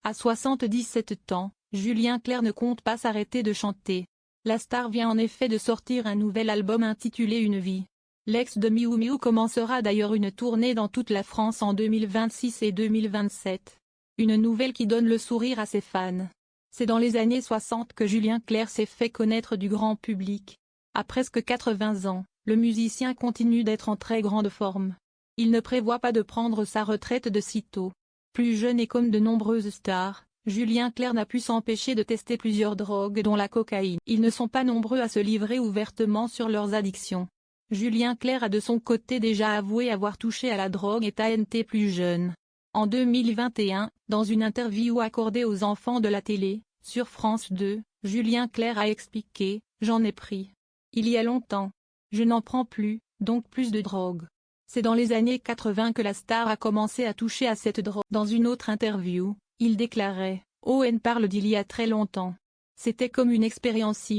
À 77 ans, Julien Clerc ne compte pas s'arrêter de chanter. La star vient en effet de sortir un nouvel album intitulé Une vie. L'ex de Miou Miou commencera d'ailleurs une tournée dans toute la France en 2026 et 2027. Une nouvelle qui donne le sourire à ses fans. C'est dans les années 60 que Julien Clerc s'est fait connaître du grand public. À presque 80 ans, le musicien continue d'être en très grande forme. Il ne prévoit pas de prendre sa retraite de sitôt. Plus jeune et comme de nombreuses stars, Julien Clerc n'a pu s'empêcher de tester plusieurs drogues dont la cocaïne. Ils ne sont pas nombreux à se livrer ouvertement sur leurs addictions. Julien Clerc a de son côté déjà avoué avoir touché à la drogue et TNT plus jeune. En 2021, dans une interview accordée aux enfants de la télé, sur France 2, Julien Clerc a expliqué « J'en ai pris. Il y a longtemps. Je n'en prends plus, donc plus de drogue. » C'est dans les années 80 que la star a commencé à toucher à cette drogue. Dans une autre interview, il déclarait « On parle d'il y a très longtemps. C'était comme une expérience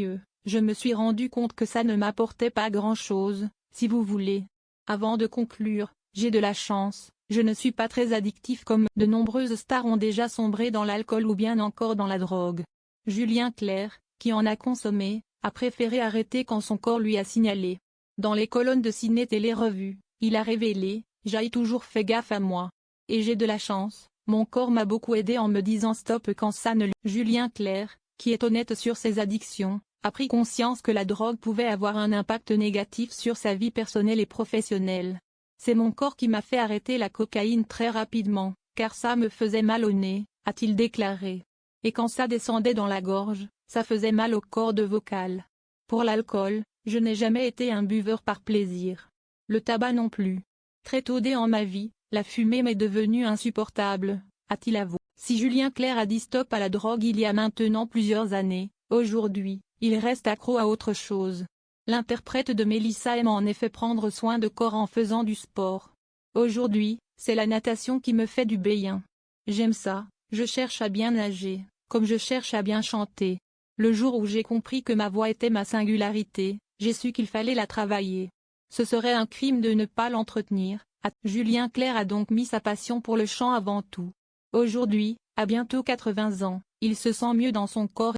je me suis rendu compte que ça ne m'apportait pas grand-chose, si vous voulez. Avant de conclure, j'ai de la chance, je ne suis pas très addictif comme de nombreuses stars ont déjà sombré dans l'alcool ou bien encore dans la drogue. » Julien Clerc, qui en a consommé, a préféré arrêter quand son corps lui a signalé. Dans les colonnes de Ciné Télé Revue, il a révélé « J'ai toujours fait gaffe à moi. Et j'ai de la chance, mon corps m'a beaucoup aidé en me disant stop quand ça ne lui... » Julien Clerc, qui est honnête sur ses addictions, a pris conscience que la drogue pouvait avoir un impact négatif sur sa vie personnelle et professionnelle. « C'est mon corps qui m'a fait arrêter la cocaïne très rapidement, car ça me faisait mal au nez, » a-t-il déclaré. Et quand ça descendait dans la gorge, ça faisait mal aux cordes vocales. Pour l'alcool, je n'ai jamais été un buveur par plaisir. Le tabac non plus. Très tôt dans ma vie, la fumée m'est devenue insupportable, a-t-il avoué. Si Julien Clerc a dit stop à la drogue il y a maintenant plusieurs années, aujourd'hui, il reste accro à autre chose. L'interprète de Mélissa aime en effet prendre soin de corps en faisant du sport. Aujourd'hui, c'est la natation qui me fait du bien. J'aime ça, je cherche à bien nager, comme je cherche à bien chanter. Le jour où j'ai compris que ma voix était ma singularité, j'ai su qu'il fallait la travailler. Ce serait un crime de ne pas l'entretenir. Julien Clerc a donc mis sa passion pour le chant avant tout. Aujourd'hui, à bientôt 80 ans, il se sent mieux dans son corps.